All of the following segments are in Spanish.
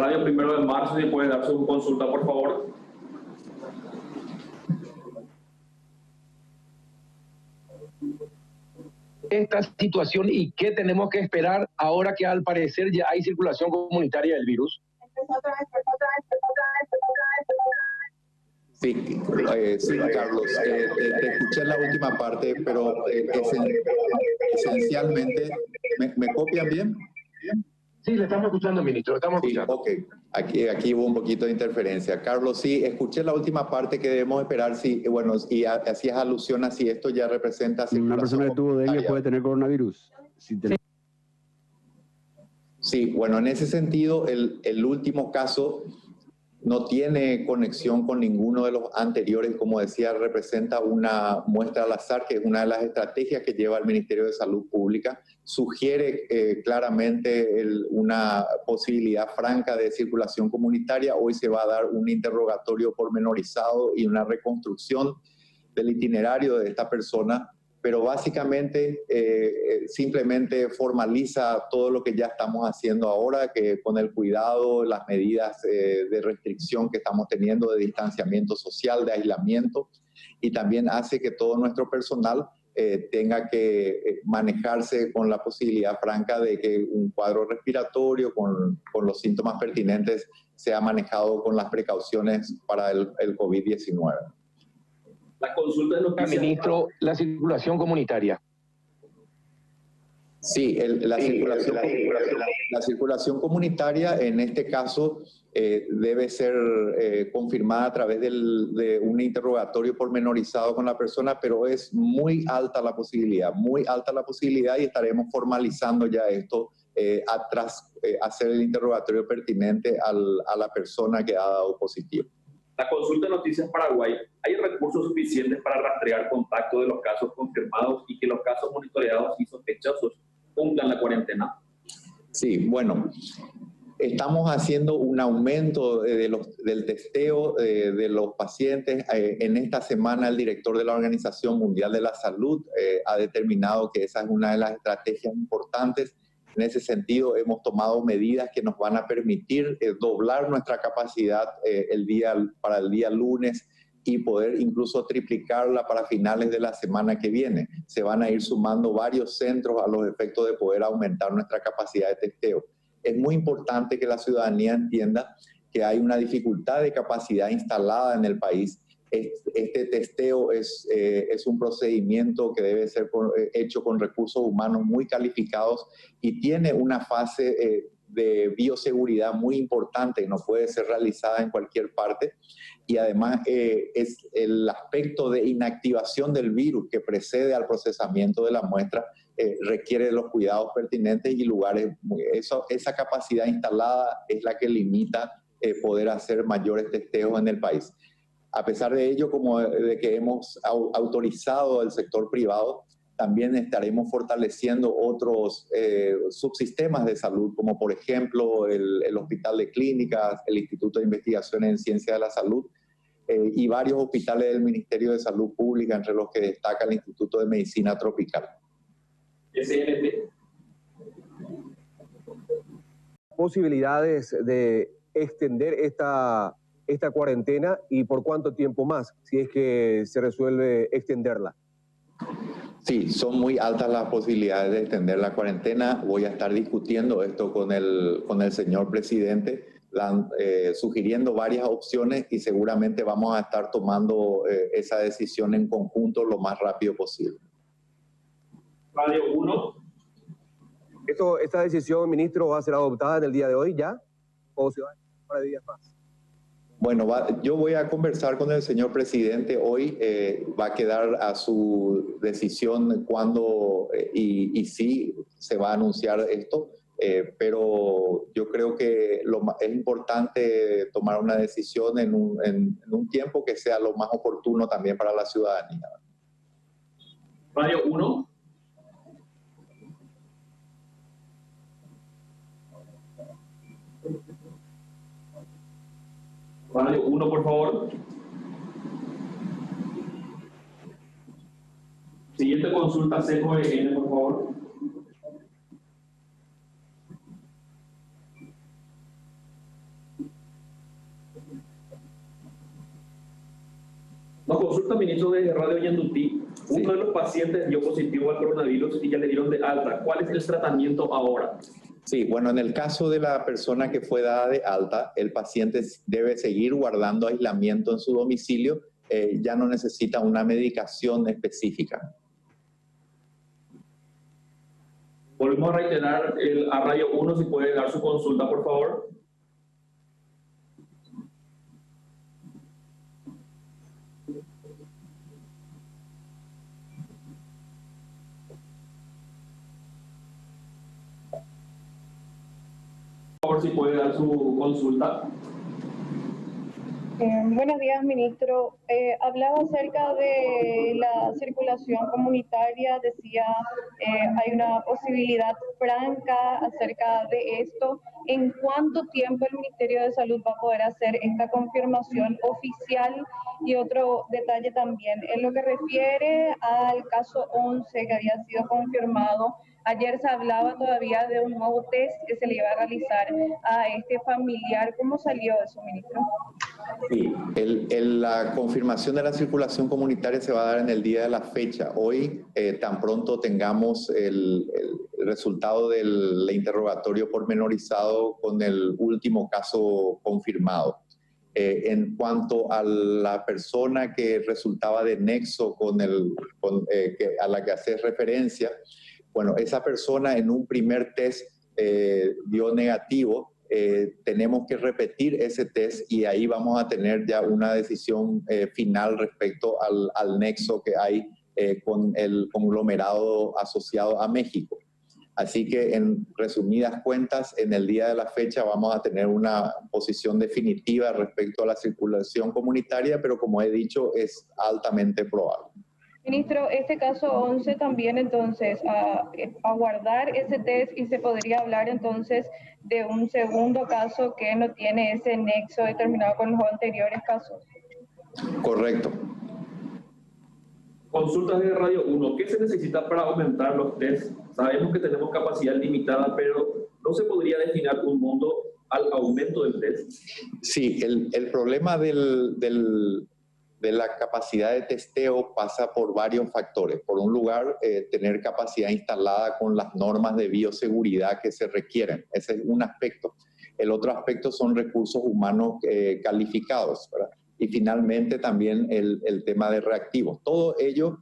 Radio 1 de marzo, si puede dar su consulta, por favor. Esta situación y qué tenemos que esperar ahora que al parecer ya hay circulación comunitaria del virus. Sí, sí, Carlos, te escuché en la última parte, pero esencialmente, ¿me copian bien? Sí, le estamos escuchando, ministro, le estamos escuchando. Ok, aquí hubo un poquito de interferencia. Carlos, sí, escuché la última parte que debemos esperar, sí, bueno, y hacías alusión a si esto ya representa... Una persona que tuvo dengue puede tener coronavirus. Sí, bueno, en ese sentido, el último caso no tiene conexión con ninguno de los anteriores. Como decía, representa una muestra al azar, que es una de las estrategias que lleva el Ministerio de Salud Pública. Sugiere claramente una posibilidad franca de circulación comunitaria. Hoy se va a dar un interrogatorio pormenorizado y una reconstrucción del itinerario de esta persona, pero básicamente simplemente formaliza todo lo que ya estamos haciendo ahora, que con el cuidado, las medidas de restricción que estamos teniendo, de distanciamiento social, de aislamiento, y también hace que todo nuestro personal tenga que manejarse con la posibilidad franca de que un cuadro respiratorio con los síntomas pertinentes sea manejado con las precauciones para el COVID-19. La consulta de noticias. Ministro, la circulación comunitaria. Sí, la circulación comunitaria en este caso debe ser confirmada a través de un interrogatorio pormenorizado con la persona, pero es muy alta la posibilidad y estaremos formalizando ya esto tras hacer el interrogatorio pertinente a la persona que ha dado positivo. La consulta de Noticias Paraguay. ¿Hay recursos suficientes para rastrear contacto de los casos confirmados y que los casos monitoreados y sospechosos cumplan la cuarentena? Sí, bueno, estamos haciendo un aumento del testeo de los pacientes. En esta semana el director de la Organización Mundial de la Salud ha determinado que esa es una de las estrategias importantes. En ese sentido, hemos tomado medidas que nos van a permitir doblar nuestra capacidad para el día lunes y poder incluso triplicarla para finales de la semana que viene. Se van a ir sumando varios centros a los efectos de poder aumentar nuestra capacidad de testeo. Es muy importante que la ciudadanía entienda que hay una dificultad de capacidad instalada en el país. Este testeo es un procedimiento que debe ser hecho con recursos humanos muy calificados y tiene una fase de bioseguridad muy importante que no puede ser realizada en cualquier parte, y además es el aspecto de inactivación del virus que precede al procesamiento de la muestra requiere los cuidados pertinentes y lugares. Esa capacidad instalada es la que limita poder hacer mayores testeos en el país. A pesar de ello, como de que hemos autorizado el sector privado, también estaremos fortaleciendo otros subsistemas de salud, como por ejemplo el Hospital de Clínicas, el Instituto de Investigación en Ciencia de la Salud y varios hospitales del Ministerio de Salud Pública, entre los que destaca el Instituto de Medicina Tropical. Posibilidades de extender esta cuarentena y por cuánto tiempo más, si es que se resuelve extenderla. Sí, son muy altas las posibilidades de extender la cuarentena. Voy a estar discutiendo esto con el señor presidente, sugiriendo varias opciones y seguramente vamos a estar tomando esa decisión en conjunto lo más rápido posible. Radio 1. ¿Esta decisión, ministro, va a ser adoptada en el día de hoy ya o se va a hacer un par de días más? Bueno, yo voy a conversar con el señor presidente hoy, va a quedar a su decisión cuándo y si se va a anunciar esto, pero yo creo que es importante tomar una decisión en un tiempo que sea lo más oportuno también para la ciudadanía. Radio 1. Radio 1, por favor. Siguiente consulta, COEN, por favor. Consulta, ministro, de Radio Yandutí. Sí. Uno de los pacientes dio positivo al coronavirus y ya le dieron de alta. ¿Cuál es el tratamiento ahora? Sí, bueno, en el caso de la persona que fue dada de alta, el paciente debe seguir guardando aislamiento en su domicilio, ya no necesita una medicación específica. Volvemos a reiterar a Radio 1 si puede dar su consulta, por favor. Por favor, si puede dar su consulta. Buenos días, ministro. Hablaba acerca de la circulación comunitaria, decía hay una posibilidad franca acerca de esto. ¿En cuánto tiempo el Ministerio de Salud va a poder hacer esta confirmación oficial? Y otro detalle también, en lo que refiere al caso 11 que había sido confirmado, ayer se hablaba todavía de un nuevo test que se le iba a realizar a este familiar. ¿Cómo salió eso, ministro? Sí, la confirmación de la circulación comunitaria se va a dar en el día de la fecha. Hoy, tan pronto tengamos el resultado del interrogatorio pormenorizado con el último caso confirmado. En cuanto a la persona que resultaba de nexo a la que hace referencia, bueno, esa persona en un primer test dio negativo. Tenemos que repetir ese test y ahí vamos a tener ya una decisión final respecto al nexo que hay con el conglomerado asociado a México. Así que, en resumidas cuentas, en el día de la fecha vamos a tener una posición definitiva respecto a la circulación comunitaria, pero como he dicho, es altamente probable. Ministro, este caso 11 también, entonces, a guardar ese test, y se podría hablar entonces de un segundo caso que no tiene ese nexo determinado con los anteriores casos. Correcto. Consultas de Radio 1. ¿Qué se necesita para aumentar los test? Sabemos que tenemos capacidad limitada, pero ¿no se podría destinar un monto al aumento del test? Sí, el problema de la capacidad de testeo pasa por varios factores. Por un lugar, tener capacidad instalada con las normas de bioseguridad que se requieren. Ese es un aspecto. El otro aspecto son recursos humanos calificados, ¿verdad? Y finalmente también el tema de reactivos. Todo ello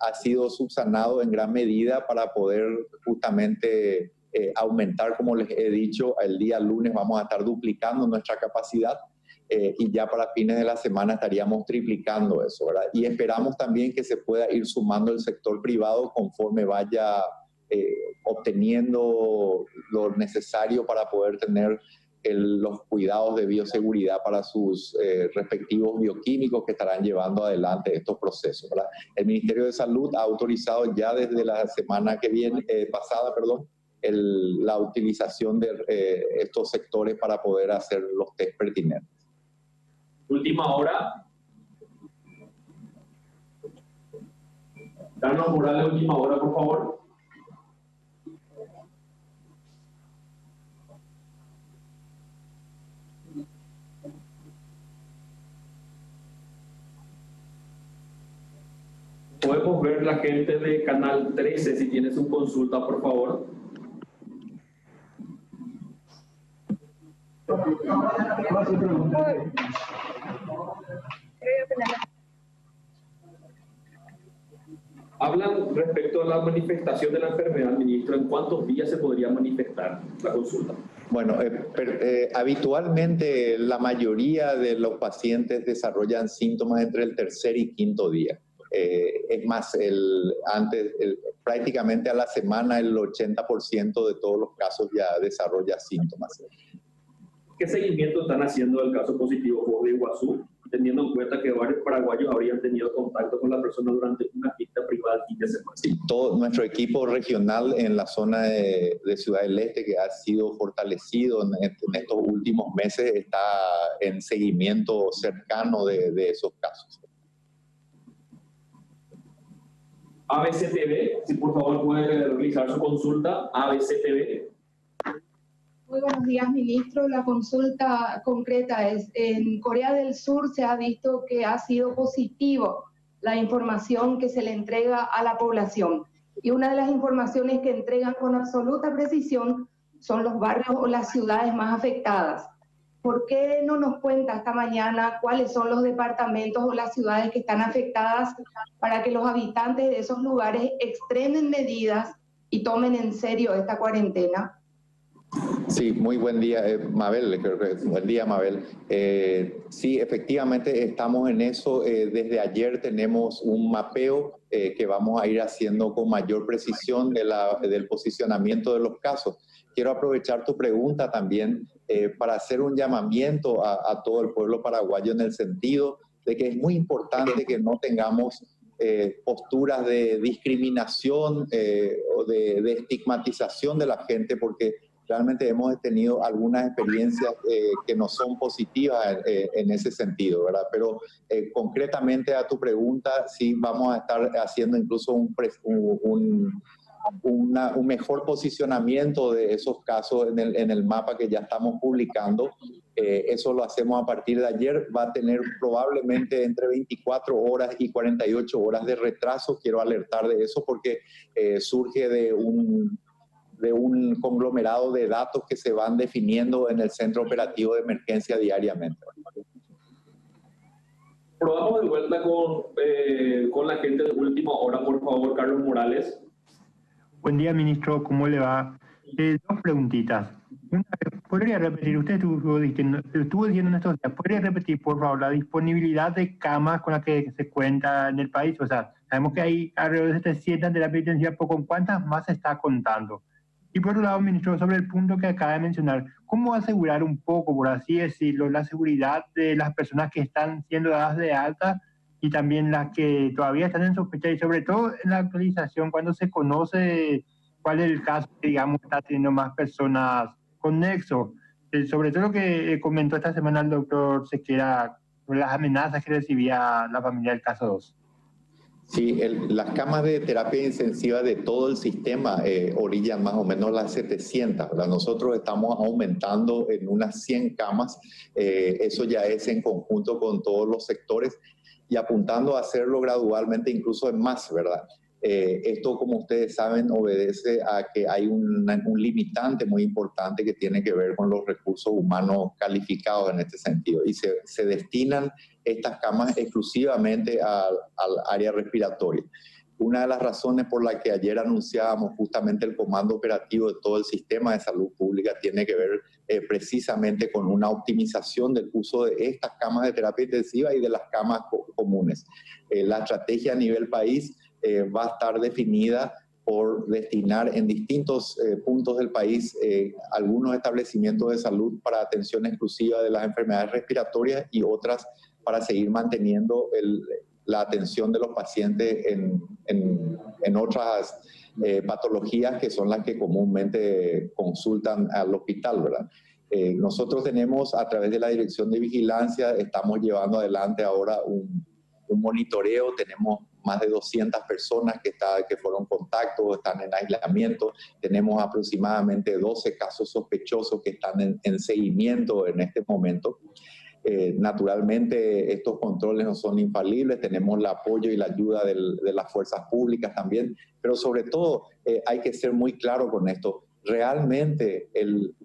ha sido subsanado en gran medida para poder justamente aumentar, como les he dicho, el día lunes vamos a estar duplicando nuestra capacidad. Y ya para fines de la semana estaríamos triplicando eso, ¿verdad? Y esperamos también que se pueda ir sumando el sector privado conforme vaya obteniendo lo necesario para poder tener los cuidados de bioseguridad para sus respectivos bioquímicos que estarán llevando adelante estos procesos, ¿verdad? El Ministerio de Salud ha autorizado ya desde la semana que viene, pasada, la utilización de estos sectores para poder hacer los test pertinentes. Última hora. Carlos Morales, última hora, por favor. Podemos ver la gente de Canal 13 si tiene su consulta, por favor. Hablan respecto a la manifestación de la enfermedad, ministro. ¿En cuántos días se podría manifestar la consulta? Bueno, habitualmente la mayoría de los pacientes desarrollan síntomas entre el tercer y quinto día. Es más, prácticamente a la semana el 80% de todos los casos ya desarrolla síntomas. ¿Qué seguimiento están haciendo del caso positivo Foz de Iguazú, teniendo en cuenta que varios paraguayos habrían tenido contacto con la persona durante una fiesta privada el fin de semana? Sí, todo nuestro equipo regional en la zona de Ciudad del Este, que ha sido fortalecido en estos últimos meses, está en seguimiento cercano de esos casos. ABCTV, si por favor puede realizar su consulta. ABCTV. Muy buenos días, ministro. La consulta concreta es, en Corea del Sur se ha visto que ha sido positivo la información que se le entrega a la población. Y una de las informaciones que entregan con absoluta precisión son los barrios o las ciudades más afectadas. ¿Por qué no nos cuenta esta mañana cuáles son los departamentos o las ciudades que están afectadas para que los habitantes de esos lugares extremen medidas y tomen en serio esta cuarentena? Sí, muy buen día, Mabel. Buen día, Mabel. Sí, efectivamente estamos en eso. Desde ayer tenemos un mapeo que vamos a ir haciendo con mayor precisión del posicionamiento de los casos. Quiero aprovechar tu pregunta también para hacer un llamamiento a todo el pueblo paraguayo en el sentido de que es muy importante que no tengamos posturas de discriminación o de estigmatización de la gente, porque realmente hemos tenido algunas experiencias que no son positivas en ese sentido, ¿verdad? Pero concretamente a tu pregunta, sí vamos a estar haciendo incluso un mejor posicionamiento de esos casos en el mapa que ya estamos publicando. Eso lo hacemos a partir de ayer. Va a tener probablemente entre 24 horas y 48 horas de retraso. Quiero alertar de eso porque surge de un conglomerado de datos que se van definiendo en el centro operativo de emergencia diariamente. Probamos de vuelta con la gente de última hora, por favor, Carlos Morales. Buen día, ministro, ¿cómo le va? Dos preguntitas. ¿Podría repetir, usted estuvo diciendo en estos días, ¿podría repetir, por favor, la disponibilidad de camas con las que se cuenta en el país? O sea, sabemos que hay alrededor de 700 terapias intensivas, pero ¿con cuántas más se está contando? Y por otro lado, ministro, sobre el punto que acaba de mencionar, ¿cómo asegurar un poco, por así decirlo, la seguridad de las personas que están siendo dadas de alta y también las que todavía están en sospecha? Y sobre todo en la actualización, cuando se conoce cuál es el caso que, digamos, está teniendo más personas con nexo. Sobre todo lo que comentó esta semana el doctor Sequera, sobre las amenazas que recibía la familia del caso 2. Sí, las camas de terapia intensiva de todo el sistema orillan más o menos las 700, ¿verdad? Nosotros estamos aumentando en unas 100 camas, eso ya es en conjunto con todos los sectores y apuntando a hacerlo gradualmente incluso en más, ¿verdad? Esto, como ustedes saben, obedece a que hay un limitante muy importante que tiene que ver con los recursos humanos calificados en este sentido y se destinan estas camas exclusivamente al área respiratoria. Una de las razones por la que ayer anunciábamos justamente el comando operativo de todo el sistema de salud pública tiene que ver precisamente con una optimización del uso de estas camas de terapia intensiva y de las camas comunes. La estrategia a nivel país va a estar definida por destinar en distintos puntos del país algunos establecimientos de salud para atención exclusiva de las enfermedades respiratorias y otras para seguir manteniendo la atención de los pacientes en otras patologías que son las que comúnmente consultan al hospital, ¿verdad? Nosotros tenemos, a través de la Dirección de Vigilancia, estamos llevando adelante ahora un monitoreo. Tenemos más de 200 personas que fueron contactos, están en aislamiento. Tenemos aproximadamente 12 casos sospechosos que están en seguimiento en este momento. Naturalmente, estos controles no son infalibles, tenemos el apoyo y la ayuda de las fuerzas públicas también, pero sobre todo hay que ser muy claro con esto. Realmente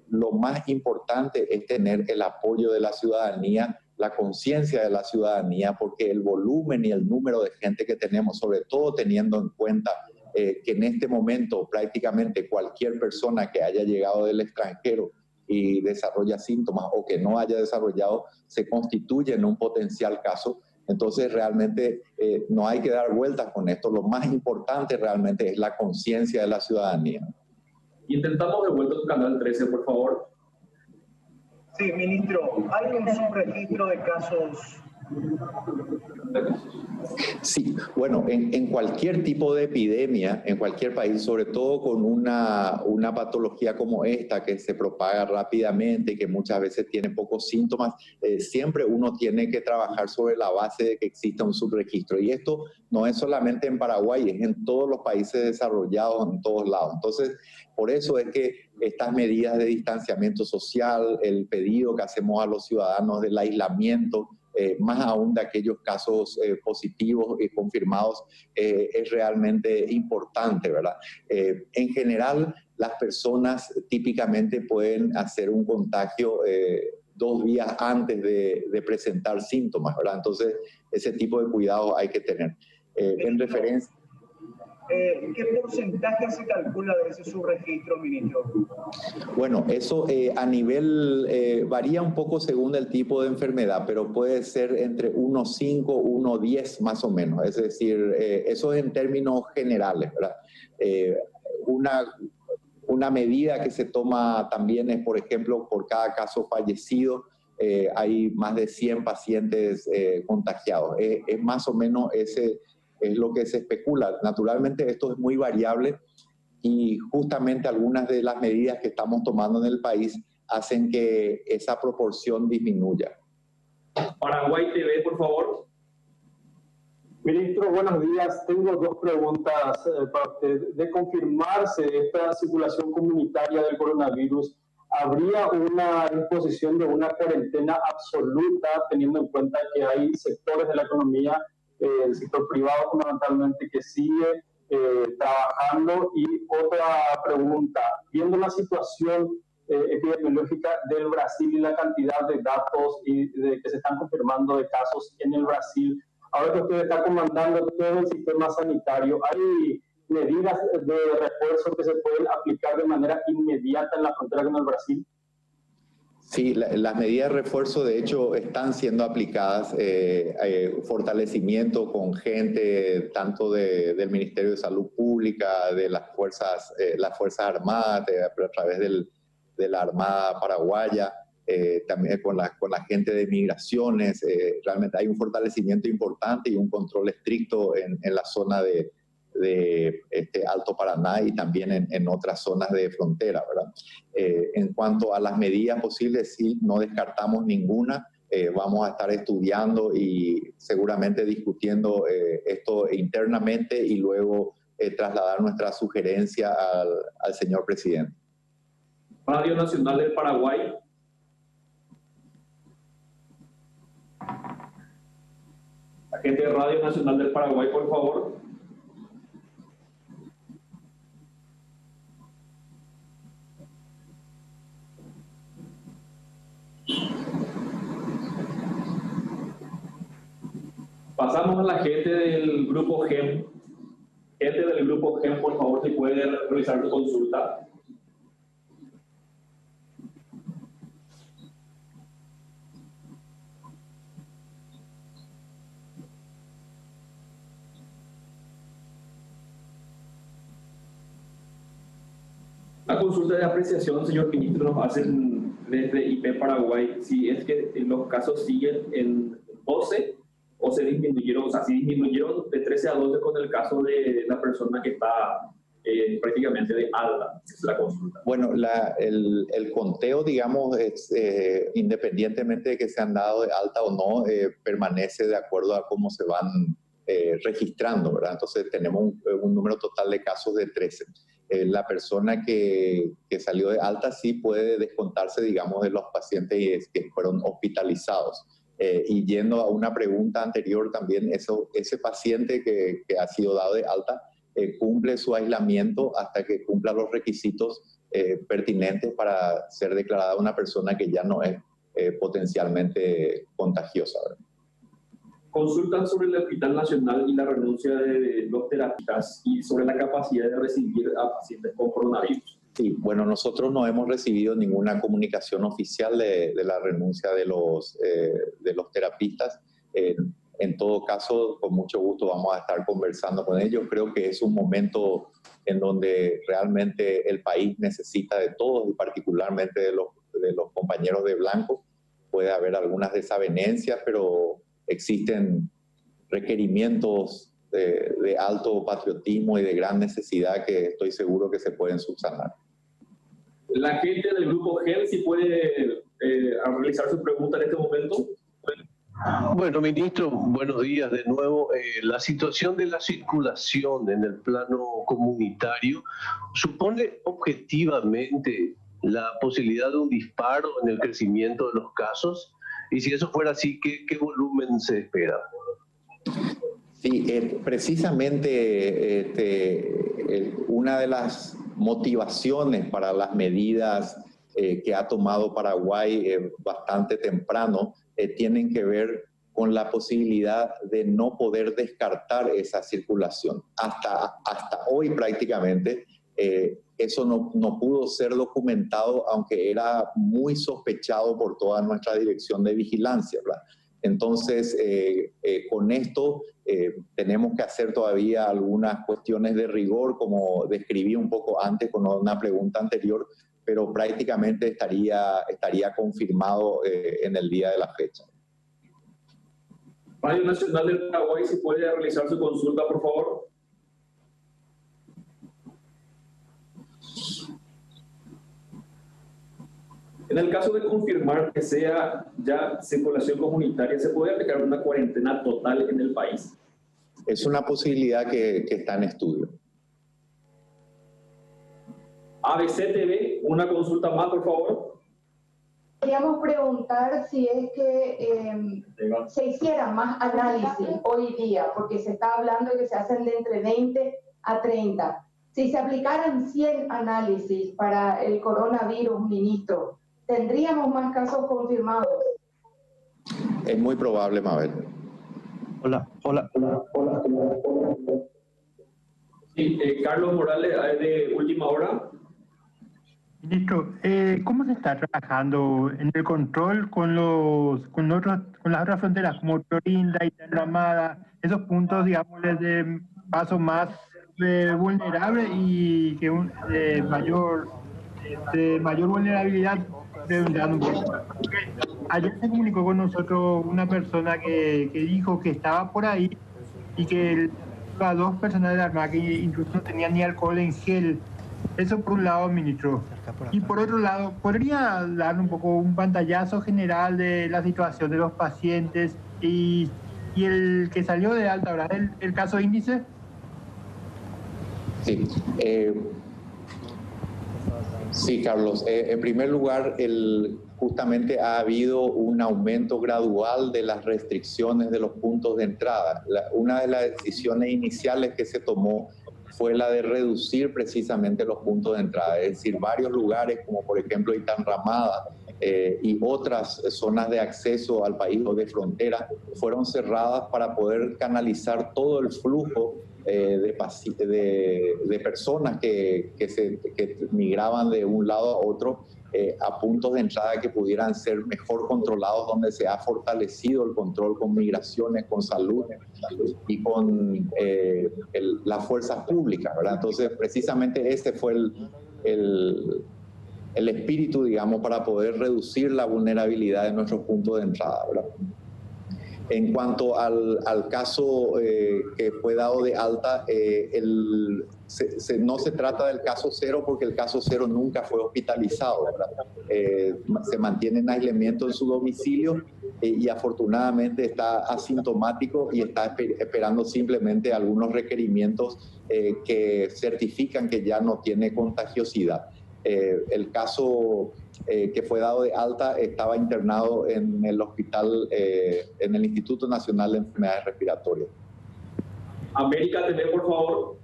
lo más importante es tener el apoyo de la ciudadanía, la conciencia de la ciudadanía, porque el volumen y el número de gente que tenemos, sobre todo teniendo en cuenta que en este momento prácticamente cualquier persona que haya llegado del extranjero y desarrolla síntomas o que no haya desarrollado, se constituye en un potencial caso. Entonces realmente no hay que dar vueltas con esto. Lo más importante realmente es la conciencia de la ciudadanía. Intentamos de vuelta tu canal 13, por favor. Sí, ministro, ¿hay un subregistro de casos 50 casos. Sí, bueno, en cualquier tipo de epidemia, en cualquier país, sobre todo con una patología como esta que se propaga rápidamente y que muchas veces tiene pocos síntomas, siempre uno tiene que trabajar sobre la base de que exista un subregistro. Y esto no es solamente en Paraguay, es en todos los países desarrollados, en todos lados. Entonces, por eso es que estas medidas de distanciamiento social, el pedido que hacemos a los ciudadanos del aislamiento, más aún de aquellos casos positivos y confirmados, es realmente importante, ¿verdad? En general, las personas típicamente pueden hacer un contagio 2 días antes de presentar síntomas, ¿verdad? Entonces, ese tipo de cuidados hay que tener. En referencia... ¿Qué porcentaje se calcula de ese subregistro, ministro? Bueno, eso a nivel varía un poco según el tipo de enfermedad, pero puede ser entre 1,5, 1,10 más o menos. Es decir, eso es en términos generales, ¿verdad? Una medida que se toma también es, por ejemplo, por cada caso fallecido, hay más de 100 pacientes contagiados. Es más o menos ese... es lo que se especula. Naturalmente esto es muy variable y justamente algunas de las medidas que estamos tomando en el país hacen que esa proporción disminuya. Paraguay TV, por favor. Ministro, buenos días. Tengo 2 preguntas para usted. De confirmarse esta circulación comunitaria del coronavirus, ¿habría una imposición de una cuarentena absoluta, teniendo en cuenta que hay sectores de la economía, el sector privado fundamentalmente, que sigue trabajando? Y otra pregunta, viendo la situación epidemiológica del Brasil y la cantidad de datos que se están confirmando de casos en el Brasil, ahora que usted está comandando todo el sistema sanitario, ¿hay medidas de refuerzo que se pueden aplicar de manera inmediata en la frontera con el Brasil? Sí, las medidas de refuerzo de hecho están siendo aplicadas, fortalecimiento con gente tanto del Ministerio de Salud Pública, de las Fuerzas Armadas, a través de la Armada Paraguaya, también con la gente de migraciones. Realmente hay un fortalecimiento importante y un control estricto en la zona de Alto Paraná y también en otras zonas de frontera, ¿verdad? En cuanto a las medidas posibles, sí, no descartamos ninguna. Vamos a estar estudiando y seguramente discutiendo esto internamente y luego trasladar nuestra sugerencia al señor presidente. Radio Nacional del Paraguay. Agente de Radio Nacional del Paraguay, por favor. Pasamos a la gente del grupo GEM. Gente del grupo GEM, por favor, si puede realizar su consulta. La consulta de apreciación, señor ministro, nos hacen desde IP Paraguay si es que los casos siguen en 12 o se disminuyeron, o sea, si disminuyeron de 13 a 12 con el caso de la persona que está prácticamente de alta. Esa es la consulta. Bueno, el conteo, digamos, es, independientemente de que se han dado de alta o no, permanece de acuerdo a cómo se van registrando, ¿verdad? Entonces tenemos un número total de casos de 13. La persona que salió de alta sí puede descontarse, digamos, de los pacientes que fueron hospitalizados. Y yendo a una pregunta anterior también, ese paciente que ha sido dado de alta cumple su aislamiento hasta que cumpla los requisitos pertinentes para ser declarada una persona que ya no es potencialmente contagiosa, ¿verdad? Consultan sobre el Hospital Nacional y la renuncia de los terapistas y sobre la capacidad de recibir a pacientes con coronavirus. Sí, bueno, nosotros no hemos recibido ninguna comunicación oficial de la renuncia de los terapistas. En todo caso, con mucho gusto vamos a estar conversando con ellos. Creo que es un momento en donde realmente el país necesita de todos y particularmente de los compañeros de blanco. Puede haber algunas desavenencias, pero existen requerimientos de alto patriotismo y de gran necesidad que estoy seguro que se pueden subsanar. La gente del grupo GEL, si puede realizar su pregunta en este momento. Bueno, ministro, buenos días de nuevo. La situación de la circulación en el plano comunitario supone objetivamente la posibilidad de un disparo en el crecimiento de los casos, y si eso fuera así, ¿qué volumen se espera? Sí, precisamente una de las motivaciones para las medidas que ha tomado Paraguay bastante temprano tienen que ver con la posibilidad de no poder descartar esa circulación. Hasta hoy prácticamente eso no pudo ser documentado, aunque era muy sospechado por toda nuestra dirección de vigilancia, ¿verdad? Entonces, con esto tenemos que hacer todavía algunas cuestiones de rigor, como describí un poco antes con una pregunta anterior, pero prácticamente estaría confirmado en el día de la fecha. Radio Nacional del Paraguay, si puede realizar su consulta, por favor. En el caso de confirmar que sea ya circulación comunitaria, ¿se puede aplicar una cuarentena total en el país? Es una posibilidad que está en estudio. ABC TV, una consulta más, por favor. Queríamos preguntar si es que se hicieran más análisis hoy día, porque se está hablando de que se hacen de entre 20 a 30. Si se aplicaran 100 análisis para el coronavirus, ministro, ¿tendríamos más casos confirmados? Es muy probable, Mabel. Hola. Sí, Carlos Morales, de Última Hora. Ministro, ¿cómo se está trabajando en el control con las otras fronteras como Florinda y Enramada, esos puntos, digamos, de paso más vulnerable y que de mayor vulnerabilidad? Ayer se comunicó con nosotros una persona que dijo que estaba por ahí y que a 2 personas de la Armada que incluso no tenían ni alcohol en gel. Eso por un lado, ministro. Y por otro lado, ¿podría dar un poco un pantallazo general de la situación de los pacientes y el que salió de alta, ¿verdad? ¿El caso índice? Sí. Sí, Carlos. En primer lugar, justamente ha habido un aumento gradual de las restricciones de los puntos de entrada. Una de las decisiones iniciales que se tomó fue la de reducir precisamente los puntos de entrada, es decir, varios lugares como por ejemplo Enramada y otras zonas de acceso al país o de frontera fueron cerradas para poder canalizar todo el flujo de personas que migraban de un lado a otro a puntos de entrada que pudieran ser mejor controlados, donde se ha fortalecido el control con migraciones, con salud y con las fuerzas públicas, ¿verdad? Entonces, precisamente ese fue el espíritu, digamos, para poder reducir la vulnerabilidad de nuestros puntos de entrada, ¿verdad? En cuanto al caso que fue dado de alta, no se trata del caso cero porque el caso cero nunca fue hospitalizado, ¿verdad? Se mantiene en aislamiento en su domicilio y afortunadamente está asintomático y está esperando simplemente algunos requerimientos que certifican que ya no tiene contagiosidad. El caso que fue dado de alta estaba internado en el hospital, en el Instituto Nacional de Enfermedades Respiratorias. América TV, por favor.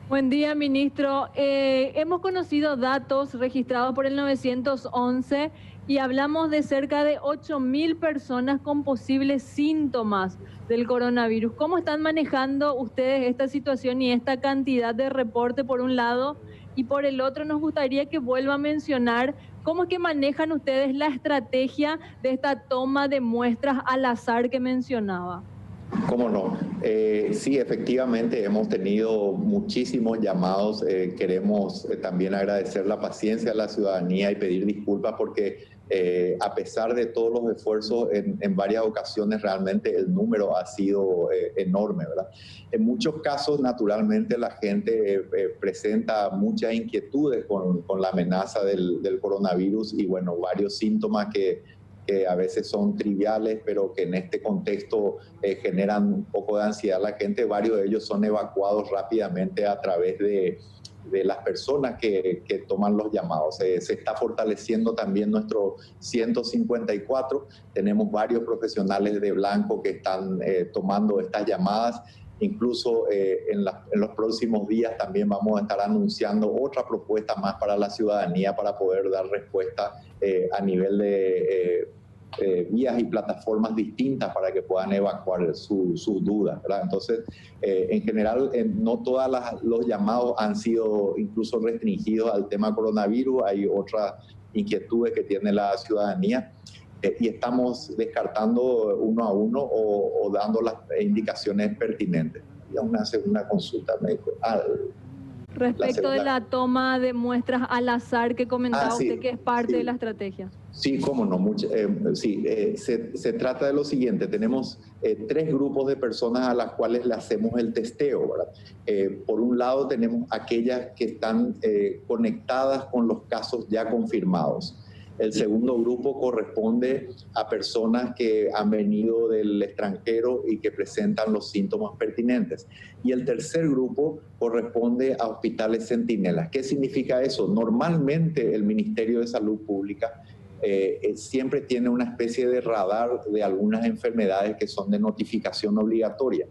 Buen día, ministro. Hemos conocido datos registrados por el 911 y hablamos de cerca de 8.000 personas con posibles síntomas del coronavirus. ¿Cómo están manejando ustedes esta situación y esta cantidad de reporte por un lado? Y por el otro nos gustaría que vuelva a mencionar cómo es que manejan ustedes la estrategia de esta toma de muestras al azar que mencionaba. ¿Cómo no? Sí, efectivamente hemos tenido muchísimos llamados. Queremos también agradecer la paciencia de la ciudadanía y pedir disculpas porque A pesar de todos los esfuerzos, en varias ocasiones realmente el número ha sido enorme, ¿verdad? En muchos casos, naturalmente, la gente presenta muchas inquietudes con la amenaza del coronavirus y, bueno, varios síntomas que a veces son triviales, pero que en este contexto generan un poco de ansiedad a la gente. Varios de ellos son evacuados rápidamente a través de las personas que toman los llamados. Se está fortaleciendo también nuestro 154. Tenemos varios profesionales de blanco que están tomando estas llamadas. Incluso en los próximos días también vamos a estar anunciando otra propuesta más para la ciudadanía para poder dar respuesta a nivel de vías y plataformas distintas para que puedan evacuar sus dudas, ¿verdad? Entonces, en general, no todos los llamados han sido incluso restringidos al tema coronavirus. Hay otras inquietudes que tiene la ciudadanía y estamos descartando uno a uno o dando las indicaciones pertinentes. Y una segunda consulta, médico. Respecto de la toma de muestras al azar que comentaba usted, que es parte de la estrategia. Sí, cómo no. Se trata de lo siguiente. Tenemos 3 grupos de personas a las cuales le hacemos el testeo, ¿verdad? Por un lado tenemos aquellas que están conectadas con los casos ya confirmados. El segundo grupo corresponde a personas que han venido del extranjero y que presentan los síntomas pertinentes. Y el tercer grupo corresponde a hospitales centinelas. ¿Qué significa eso? Normalmente el Ministerio de Salud Pública siempre tiene una especie de radar de algunas enfermedades que son de notificación obligatoria.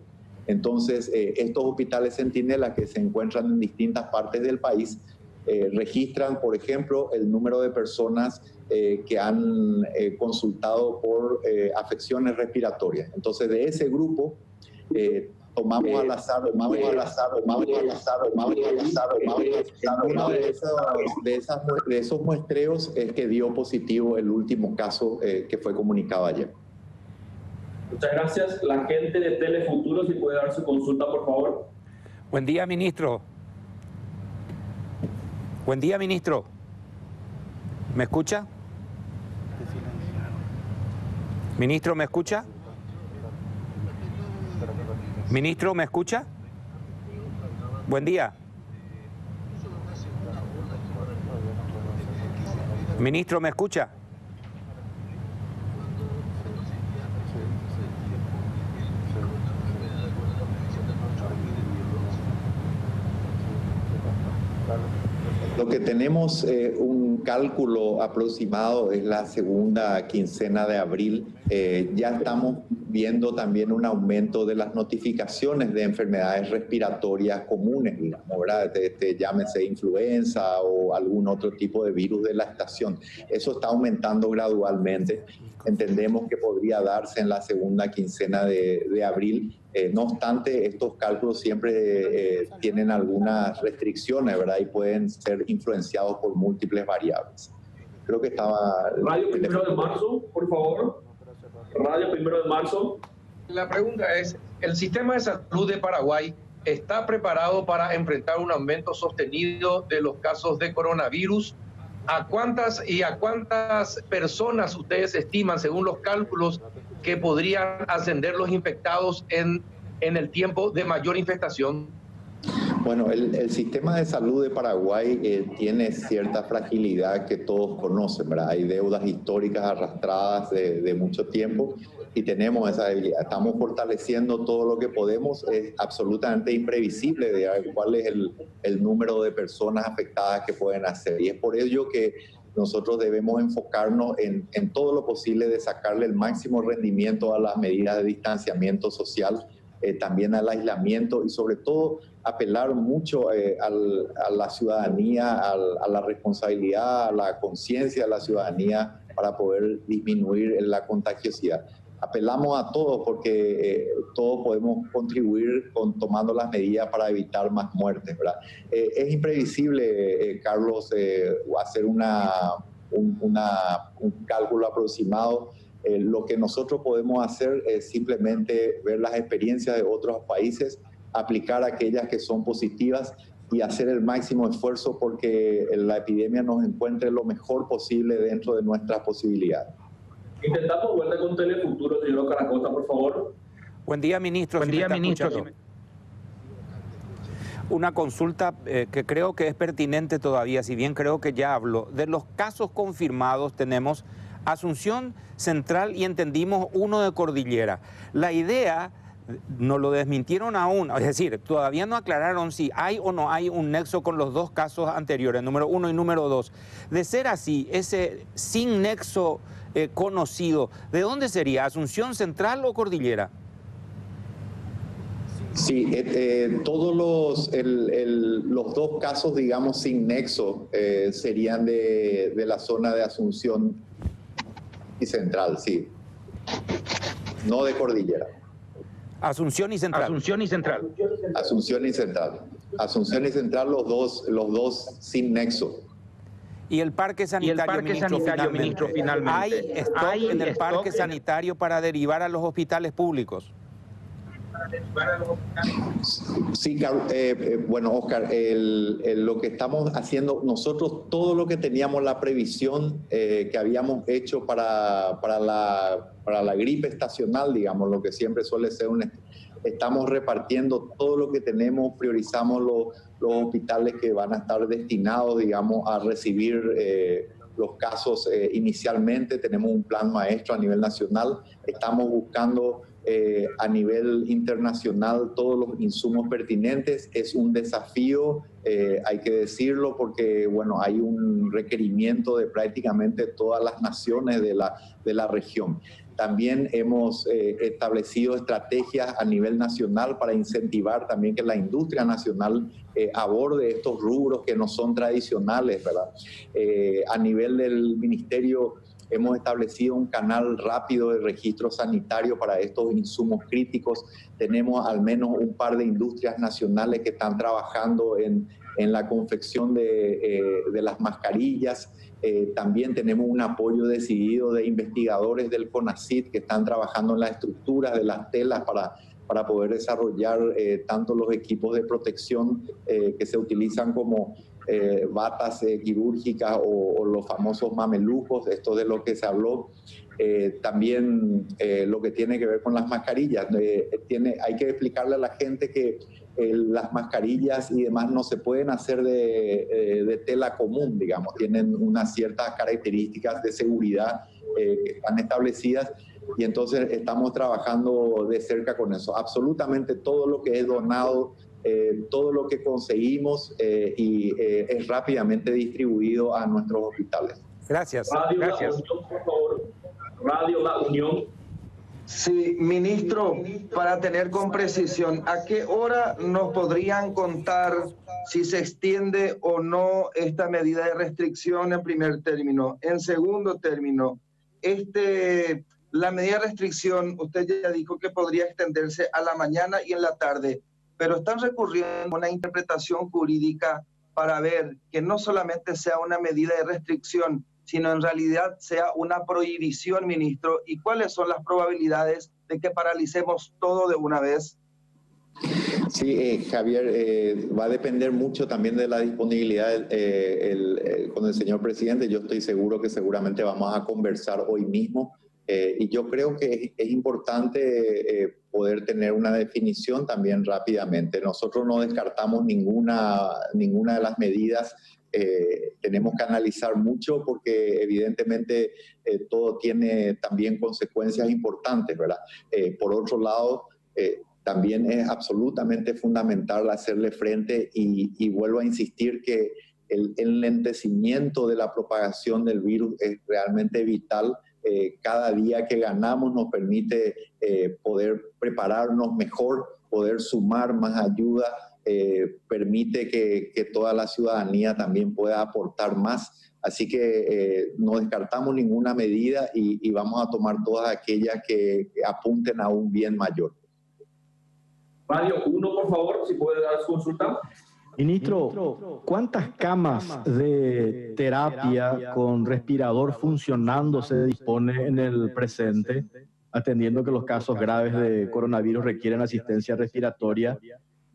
Entonces, estos hospitales centinelas que se encuentran en distintas partes del país registran, por ejemplo, el número de personas que han consultado por afecciones respiratorias. Entonces, de ese grupo, tomamos al azar, uno de esos muestreos es que dio positivo el último caso que fue comunicado ayer. Muchas gracias. La gente de Telefuturo, si puede dar su consulta, por favor. Buen día, ministro. Buen día, ministro. ¿Me escucha? Ministro, ¿me escucha? Ministro, ¿me escucha? Buen día. Ministro, ¿me escucha? Lo que tenemos un cálculo aproximado es la segunda quincena de abril. Ya estamos viendo también un aumento de las notificaciones de enfermedades respiratorias comunes, digamos, ¿verdad? Llámese influenza o algún otro tipo de virus de la estación. Eso está aumentando gradualmente. Entendemos que podría darse en la segunda quincena de abril. No obstante, estos cálculos siempre tienen algunas restricciones, ¿verdad? Y pueden ser influenciados por múltiples variables. Creo que estaba... Radio 1 de marzo, por favor. Radio 1 de marzo. La pregunta es, ¿el sistema de salud de Paraguay está preparado para enfrentar un aumento sostenido de los casos de coronavirus? ¿A cuántas personas ustedes estiman, según los cálculos, que podrían ascender los infectados en el tiempo de mayor infestación? Bueno, el sistema de salud de Paraguay tiene cierta fragilidad que todos conocen, ¿verdad? Hay deudas históricas arrastradas de mucho tiempo y tenemos esa debilidad. Estamos fortaleciendo todo lo que podemos. Es absolutamente imprevisible de cuál es el número de personas afectadas que pueden hacer. Y es por ello que nosotros debemos enfocarnos en todo lo posible de sacarle el máximo rendimiento a las medidas de distanciamiento social, también al aislamiento y sobre todo apelar mucho a la ciudadanía, a la responsabilidad, a la conciencia de la ciudadanía para poder disminuir la contagiosidad. Apelamos a todos porque todos podemos contribuir tomando las medidas para evitar más muertes, ¿verdad? Es imprevisible, Carlos, hacer un cálculo aproximado. Lo que nosotros podemos hacer es simplemente ver las experiencias de otros países, aplicar aquellas que son positivas y hacer el máximo esfuerzo porque la epidemia nos encuentre lo mejor posible dentro de nuestras posibilidades. Intentamos vuelta con Telefuturo, señor Oscar Acosta, por favor. Buen día, ministro. Buen día, ministro. Una consulta que creo que es pertinente todavía, si bien creo que ya hablo. De los casos confirmados tenemos Asunción Central y entendimos uno de Cordillera. La idea, no lo desmintieron aún, es decir, todavía no aclararon si hay o no hay un nexo con los dos casos anteriores, número 1 y número 2. De ser así, ese sin nexo conocido, ¿de dónde sería? ¿Asunción Central o Cordillera? Sí, todos los dos casos, digamos, sin nexo serían de la zona de Asunción y Central, sí. No de Cordillera. Asunción y Central. Asunción y Central. Asunción y Central. Asunción y Central, los dos sin nexo. Y el parque sanitario, ministro, finalmente. ¿Hay stock en el parque sanitario para derivar a los hospitales públicos? Sí, bueno, Oscar, lo que estamos haciendo nosotros, todo lo que teníamos la previsión que habíamos hecho para la gripe estacional, digamos, lo que siempre suele ser estamos repartiendo todo lo que tenemos, priorizamos los hospitales que van a estar destinados, digamos, a recibir los casos inicialmente. Tenemos un plan maestro a nivel nacional, estamos buscando a nivel internacional todos los insumos pertinentes. Es un desafío, hay que decirlo, porque bueno, hay un requerimiento de prácticamente todas las naciones de la región. También hemos establecido estrategias a nivel nacional para incentivar también que la industria nacional aborde estos rubros que no son tradicionales, ¿verdad? A nivel del ministerio hemos establecido un canal rápido de registro sanitario para estos insumos críticos. Tenemos al menos un par de industrias nacionales que están trabajando en la confección de las mascarillas. También tenemos un apoyo decidido de investigadores del CONACYT que están trabajando en las estructuras de las telas para poder desarrollar tanto los equipos de protección que se utilizan como batas quirúrgicas o los famosos mamelucos, esto de lo que se habló. También lo que tiene que ver con las mascarillas. Hay que explicarle a la gente que las mascarillas y demás no se pueden hacer de tela común, digamos, tienen unas ciertas características de seguridad que están establecidas, y entonces estamos trabajando de cerca con eso. Absolutamente todo lo que es donado, todo lo que conseguimos es rápidamente distribuido a nuestros hospitales. Gracias. Gracias. La Unión, por favor. Radio La Unión. Sí, ministro, para tener con precisión, ¿a qué hora nos podrían contar si se extiende o no esta medida de restricción en primer término? En segundo término, la medida de restricción, usted ya dijo que podría extenderse a la mañana y en la tarde, pero están recurriendo a una interpretación jurídica para ver que no solamente sea una medida de restricción, sino en realidad sea una prohibición, ministro. ¿Y cuáles son las probabilidades de que paralicemos todo de una vez? Sí, Javier, va a depender mucho también de la disponibilidad con el señor presidente. Yo estoy seguro que seguramente vamos a conversar hoy mismo. Y yo creo que es importante poder tener una definición también rápidamente. Nosotros no descartamos ninguna de las medidas. Tenemos que analizar mucho porque evidentemente todo tiene también consecuencias importantes, ¿verdad? Por otro lado, también es absolutamente fundamental hacerle frente y vuelvo a insistir que el enlentecimiento de la propagación del virus es realmente vital. Cada día que ganamos nos permite poder prepararnos mejor, poder sumar más ayuda, permite que toda la ciudadanía también pueda aportar más. Así que no descartamos ninguna medida y vamos a tomar todas aquellas que apunten a un bien mayor. Radio 1, por favor, si puede dar su consulta. Ministro, ¿cuántas camas de terapia con respirador funcionando se dispone en el presente, atendiendo que los casos graves de coronavirus requieren asistencia respiratoria?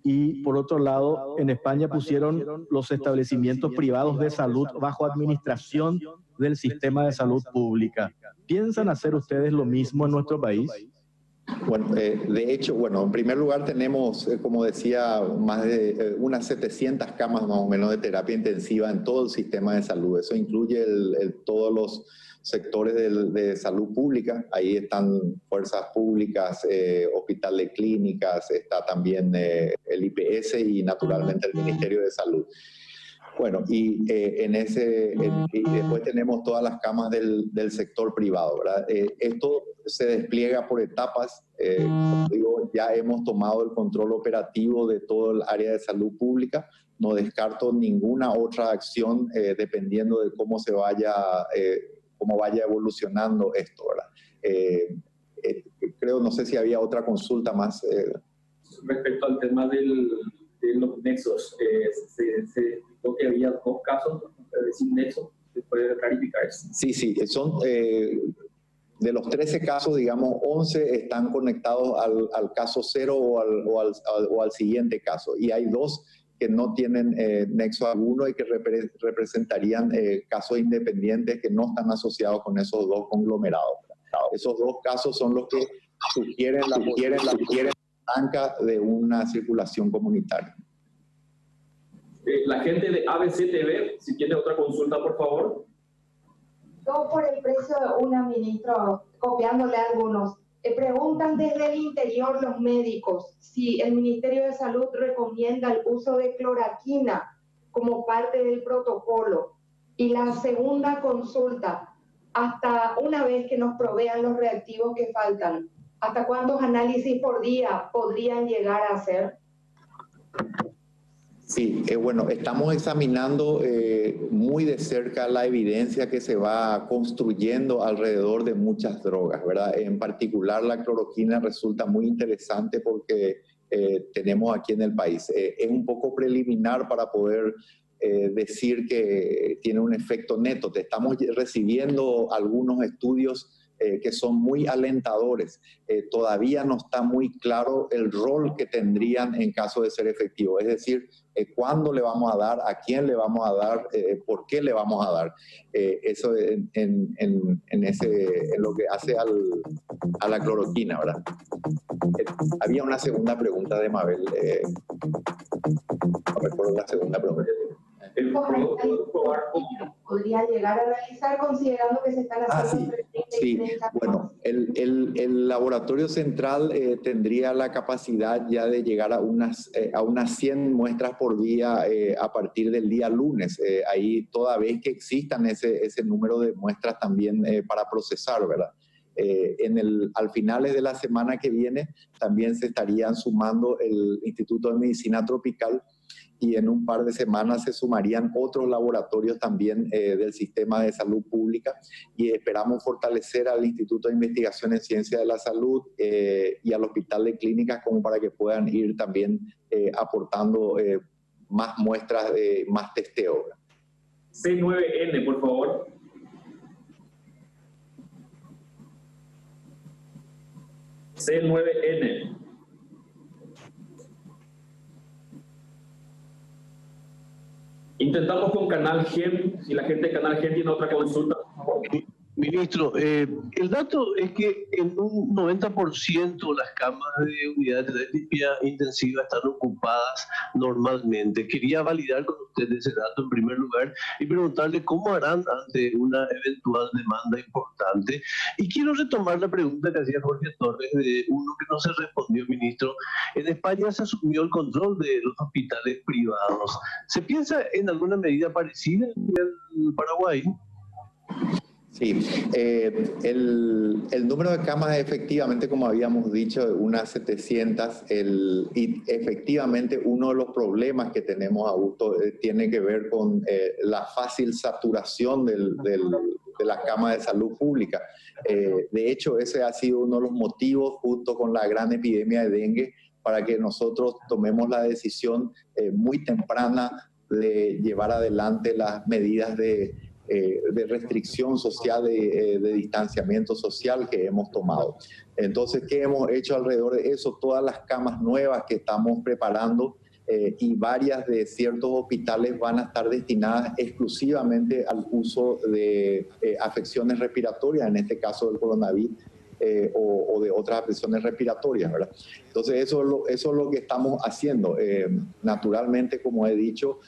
y por otro lado, en España pusieron los establecimientos privados de salud bajo administración del sistema de salud pública. ¿Piensan hacer ustedes lo mismo en nuestro país? Bueno, de hecho, en primer lugar tenemos, como decía, más de unas 700 camas más o menos de terapia intensiva en todo el sistema de salud. Eso incluye todos los sectores de salud pública. Ahí están fuerzas públicas, hospital de clínicas, está también el IPS y naturalmente el Ministerio de Salud. Bueno, y después tenemos todas las camas del sector privado, ¿verdad? Esto se despliega por etapas. Como digo, ya hemos tomado el control operativo de todo el área de salud pública. No descarto ninguna otra acción dependiendo de cómo vaya evolucionando esto, ¿verdad? Creo, no sé si había otra consulta más. Respecto al tema de los nexos, se dijo que había 2 casos sin nexo. ¿Se puede clarificar eso? Sí, son de los 13 casos, digamos, 11 están conectados al caso 0 o al siguiente caso, y hay 2 que no tienen nexo alguno y que representarían casos independientes que no están asociados con esos 2 conglomerados. Esos 2 casos son los que sugieren la blanca de una circulación comunitaria. La gente de ABCTV, si tiene otra consulta, por favor. Yo por el precio de una, ministro, copiándole a algunos. Preguntan desde el interior los médicos si el Ministerio de Salud recomienda el uso de cloroquina como parte del protocolo. Y la segunda consulta, hasta una vez que nos provean los reactivos que faltan, ¿hasta cuántos análisis por día podrían llegar a hacer? Sí, estamos examinando muy de cerca la evidencia que se va construyendo alrededor de muchas drogas, ¿verdad? En particular la cloroquina resulta muy interesante porque tenemos aquí en el país. Es un poco preliminar para poder decir que tiene un efecto neto. Estamos recibiendo algunos estudios que son muy alentadores. Todavía no está muy claro el rol que tendrían en caso de ser efectivo. Es decir, cuándo le vamos a dar, a quién le vamos a dar, por qué le vamos a dar. Eso en lo que hace a la cloroquina, ¿verdad? Había una segunda pregunta de Mabel. No recuerdo la segunda pregunta. ¿Podría llegar a realizar considerando que se están haciendo? Sí. Bueno, el laboratorio central tendría la capacidad ya de llegar a unas 100 muestras por día a partir del día lunes. Ahí toda vez que existan ese número de muestras también para procesar, ¿verdad? Al finales de la semana que viene también se estarían sumando el Instituto de Medicina Tropical, y en un par de semanas se sumarían otros laboratorios también del sistema de salud pública, y esperamos fortalecer al Instituto de Investigación en Ciencia de la Salud y al Hospital de Clínicas como para que puedan ir también aportando más muestras, más testeo. C9N, por favor. C9N. Intentamos con Canal Gen, si la gente de Canal Gen tiene otra consulta, por favor. Ministro, el dato es que en un 90% las camas de unidades de terapia intensiva están ocupadas normalmente. Quería validar con usted ese dato en primer lugar y preguntarle cómo harán ante una eventual demanda importante. Y quiero retomar la pregunta que hacía Jorge Torres de uno que no se respondió, ministro. En España se asumió el control de los hospitales privados. ¿Se piensa en alguna medida parecida en el Paraguay? Sí, el número de camas efectivamente, como habíamos dicho, unas 700, y efectivamente uno de los problemas que tenemos, Augusto, tiene que ver con la fácil saturación de las camas de salud pública. De hecho, ese ha sido uno de los motivos, junto con la gran epidemia de dengue, para que nosotros tomemos la decisión muy temprana de llevar adelante las medidas de de restricción social, de distanciamiento social que hemos tomado. Entonces, ¿qué hemos hecho alrededor de eso? Todas las camas nuevas que estamos preparando y varias de ciertos hospitales van a estar destinadas exclusivamente al uso de afecciones respiratorias, en este caso del coronavirus, o de otras afecciones respiratorias, ¿verdad? Entonces, eso es lo que estamos haciendo. Naturalmente, como he dicho,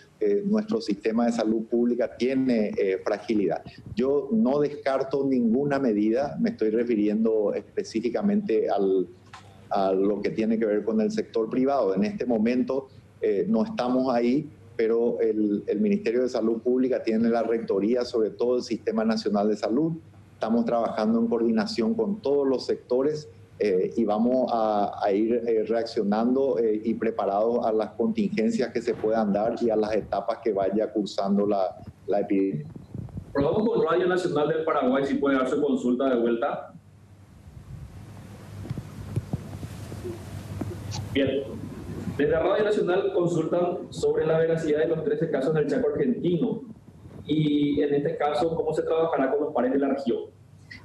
nuestro sistema de salud pública tiene fragilidad. Yo no descarto ninguna medida, me estoy refiriendo específicamente a lo que tiene que ver con el sector privado. En este momento no estamos ahí, pero el Ministerio de Salud Pública tiene la rectoría sobre todo el Sistema Nacional de Salud. Estamos trabajando en coordinación con todos los sectores y vamos a ir reaccionando y preparados a las contingencias que se puedan dar y a las etapas que vaya cursando la epidemia. Probamos con Radio Nacional del Paraguay, si puede dar su consulta de vuelta. Bien. Desde Radio Nacional consultan sobre la veracidad de los 13 casos del Chaco argentino y en este caso, ¿cómo se trabajará con los pares de la región?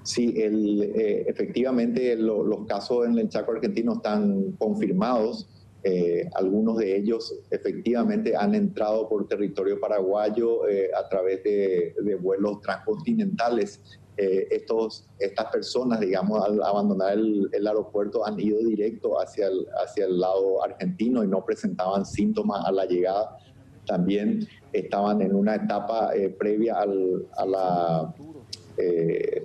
Sí, efectivamente los casos en el Chaco argentino están confirmados. Algunos de ellos efectivamente han entrado por territorio paraguayo a través de vuelos transcontinentales. Estas personas, digamos, al abandonar el aeropuerto han ido directo hacia el lado argentino y no presentaban síntomas a la llegada. También estaban en una etapa previa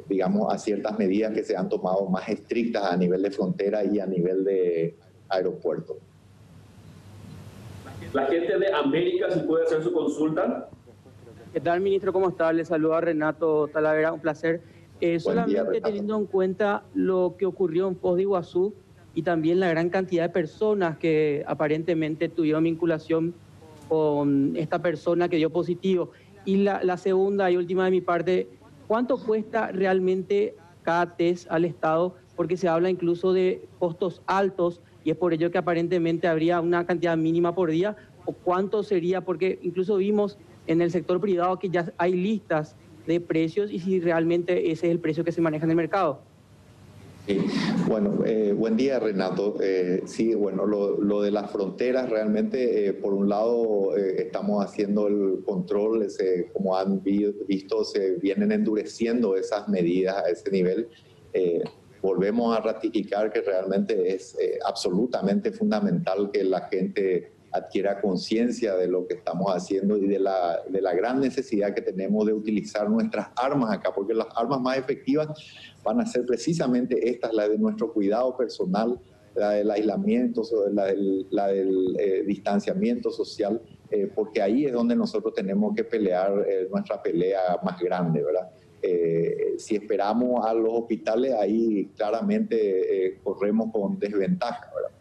digamos, a ciertas medidas que se han tomado más estrictas a nivel de frontera y a nivel de aeropuerto. La gente de América, si puede hacer su consulta. ¿Qué tal, ministro? ¿Cómo está? Le saluda Renato Talavera, un placer. Solamente día, teniendo en cuenta lo que ocurrió en Foz de Iguazú y también la gran cantidad de personas que aparentemente tuvieron vinculación con esta persona que dio positivo. Y la segunda y última de mi parte, ¿cuánto cuesta realmente cada test al Estado? Porque se habla incluso de costos altos y es por ello que aparentemente habría una cantidad mínima por día. ¿O cuánto sería? Porque incluso vimos en el sector privado que ya hay listas de precios y si realmente ese es el precio que se maneja en el mercado. Sí. Bueno, buen día, Renato. Sí, bueno, lo de las fronteras realmente, por un lado, estamos haciendo el control, como han visto, se vienen endureciendo esas medidas a ese nivel. Volvemos a ratificar que realmente es absolutamente fundamental que la gente adquiera conciencia de lo que estamos haciendo y de la gran necesidad que tenemos de utilizar nuestras armas acá, porque las armas más efectivas van a ser precisamente estas, la de nuestro cuidado personal, la del aislamiento, la del distanciamiento social, porque ahí es donde nosotros tenemos que pelear nuestra pelea más grande, ¿verdad? Si esperamos a los hospitales, ahí claramente corremos con desventaja, ¿verdad?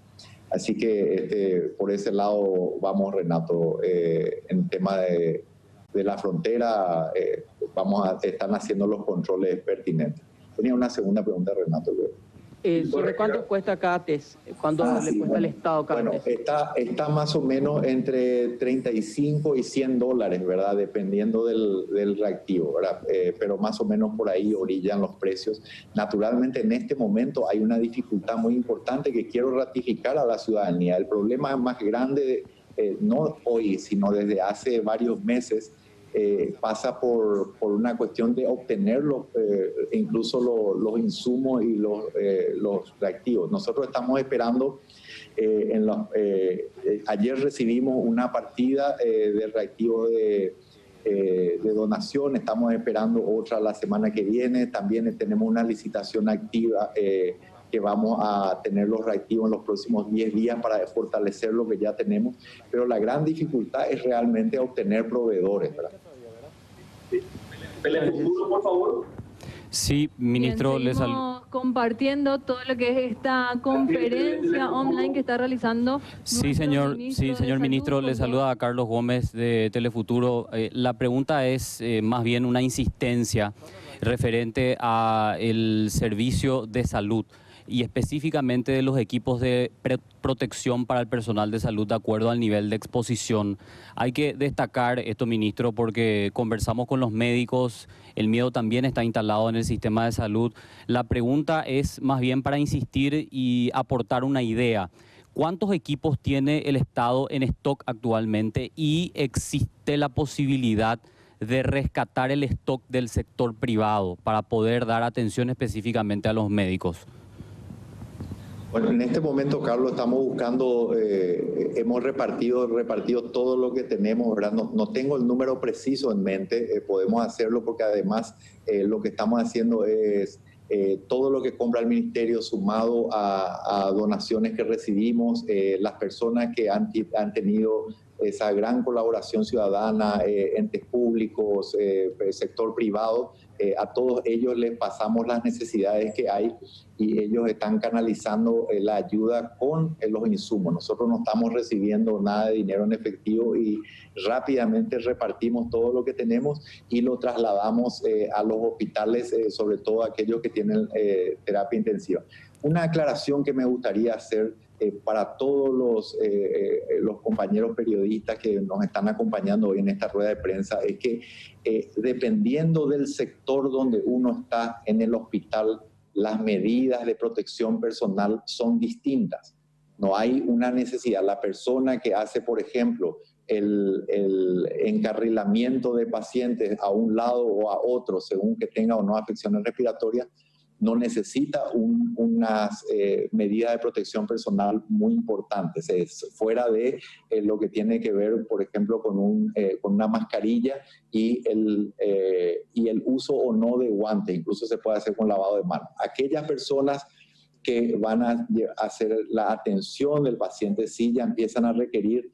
Así que por ese lado vamos, Renato, en tema de la frontera, están haciendo los controles pertinentes. Tenía una segunda pregunta, Renato. ¿Sobre cuánto cuesta cada test? ¿Cuánto le cuesta al Estado cada test? Está más o menos entre 35 y 100 dólares, ¿verdad? Dependiendo del reactivo, ¿verdad? Pero más o menos por ahí orillan los precios. Naturalmente, en este momento hay una dificultad muy importante que quiero ratificar a la ciudadanía. El problema más grande, no hoy, sino desde hace varios meses, pasa por una cuestión de obtener incluso los insumos y los reactivos. Nosotros estamos esperando, ayer recibimos una partida de reactivos de donación, estamos esperando otra la semana que viene, también tenemos una licitación activa que vamos a tener los reactivos en los próximos 10 días para fortalecer lo que ya tenemos, pero la gran dificultad es realmente obtener proveedores, ¿verdad? Telefuturo, por favor. Sí, ministro, les saludo. Compartiendo todo lo que es esta conferencia online que está realizando. Sí, señor ministro, le saluda a Carlos Gómez de Telefuturo. La pregunta es más bien una insistencia referente a el servicio de salud. y específicamente de los equipos de protección para el personal de salud de acuerdo al nivel de exposición. Hay que destacar esto, ministro, porque conversamos con los médicos, el miedo también está instalado en el sistema de salud. La pregunta es más bien para insistir y aportar una idea. ¿Cuántos equipos tiene el Estado en stock actualmente y existe la posibilidad de rescatar el stock del sector privado para poder dar atención específicamente a los médicos? Bueno, en este momento, Carlos, estamos buscando, hemos repartido todo lo que tenemos, ¿verdad? No tengo el número preciso en mente, podemos hacerlo porque además lo que estamos haciendo es todo lo que compra el ministerio sumado a donaciones que recibimos, las personas que han tenido esa gran colaboración ciudadana, entes públicos, sector privado, a todos ellos les pasamos las necesidades que hay y ellos están canalizando la ayuda con los insumos. Nosotros no estamos recibiendo nada de dinero en efectivo y rápidamente repartimos todo lo que tenemos y lo trasladamos a los hospitales, sobre todo aquellos que tienen terapia intensiva. Una aclaración que me gustaría hacer para todos los compañeros periodistas que nos están acompañando hoy en esta rueda de prensa es que dependiendo del sector donde uno está en el hospital, las medidas de protección personal son distintas. No hay una necesidad. La persona que hace, por ejemplo, el encarrilamiento de pacientes a un lado o a otro, según que tenga o no afecciones respiratorias, no necesita unas medidas de protección personal muy importantes. Es fuera de lo que tiene que ver, por ejemplo, con una mascarilla y el uso o no de guantes. Incluso se puede hacer con lavado de manos. Aquellas personas que van a hacer la atención del paciente sí ya empiezan a requerir,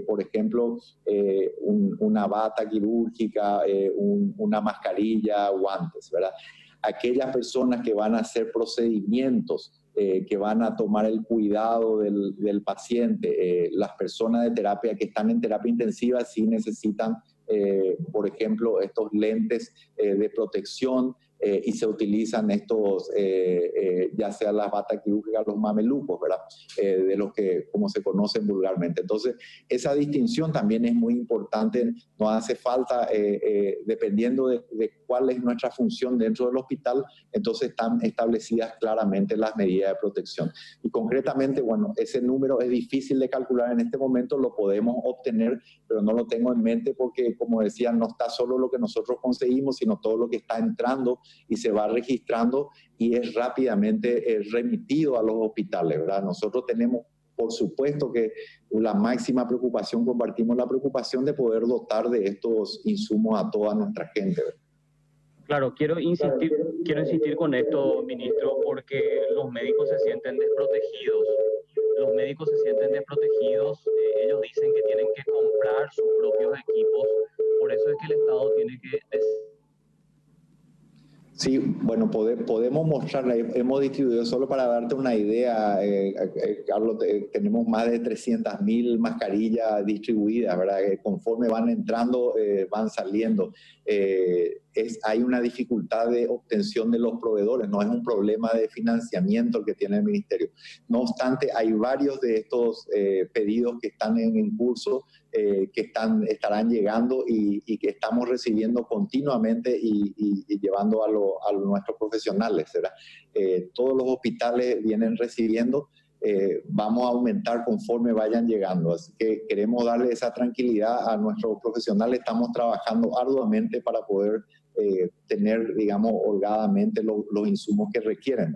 por ejemplo, una bata quirúrgica, una mascarilla, guantes, ¿verdad? Aquellas personas que van a hacer procedimientos, que van a tomar el cuidado del paciente, las personas de terapia que están en terapia intensiva sí necesitan, por ejemplo, estos lentes de protección y se utilizan estos, ya sea las batas quirúrgicas, los mamelucos, ¿verdad? De los que, como se conocen vulgarmente. Entonces, esa distinción también es muy importante. No hace falta, dependiendo de cuál es nuestra función dentro del hospital, entonces están establecidas claramente las medidas de protección. Y concretamente, bueno, ese número es difícil de calcular en este momento, lo podemos obtener, pero no lo tengo en mente porque, como decía, no está solo lo que nosotros conseguimos, sino todo lo que está entrando y se va registrando y es rápidamente remitido a los hospitales, ¿verdad? Nosotros tenemos, por supuesto, que la máxima preocupación, compartimos la preocupación de poder dotar de estos insumos a toda nuestra gente, ¿verdad? Claro, quiero insistir con esto, ministro, porque los médicos se sienten desprotegidos. Los médicos se sienten desprotegidos, ellos dicen que tienen que comprar sus propios equipos, por eso es que el Estado tiene que... Sí, bueno, podemos mostrarla. Hemos distribuido, solo para darte una idea, Carlos, tenemos más de 300.000 mascarillas distribuidas, ¿verdad? Conforme van entrando, van saliendo. Hay una dificultad de obtención de los proveedores, no es un problema de financiamiento el que tiene el ministerio. No obstante, hay varios de estos pedidos que están en curso, que estarán llegando y que estamos recibiendo continuamente y llevando a nuestros profesionales, ¿verdad? Todos los hospitales vienen recibiendo, vamos a aumentar conforme vayan llegando, así que queremos darle esa tranquilidad a nuestros profesionales. Estamos trabajando arduamente para poder tener, digamos, holgadamente los insumos que requieren.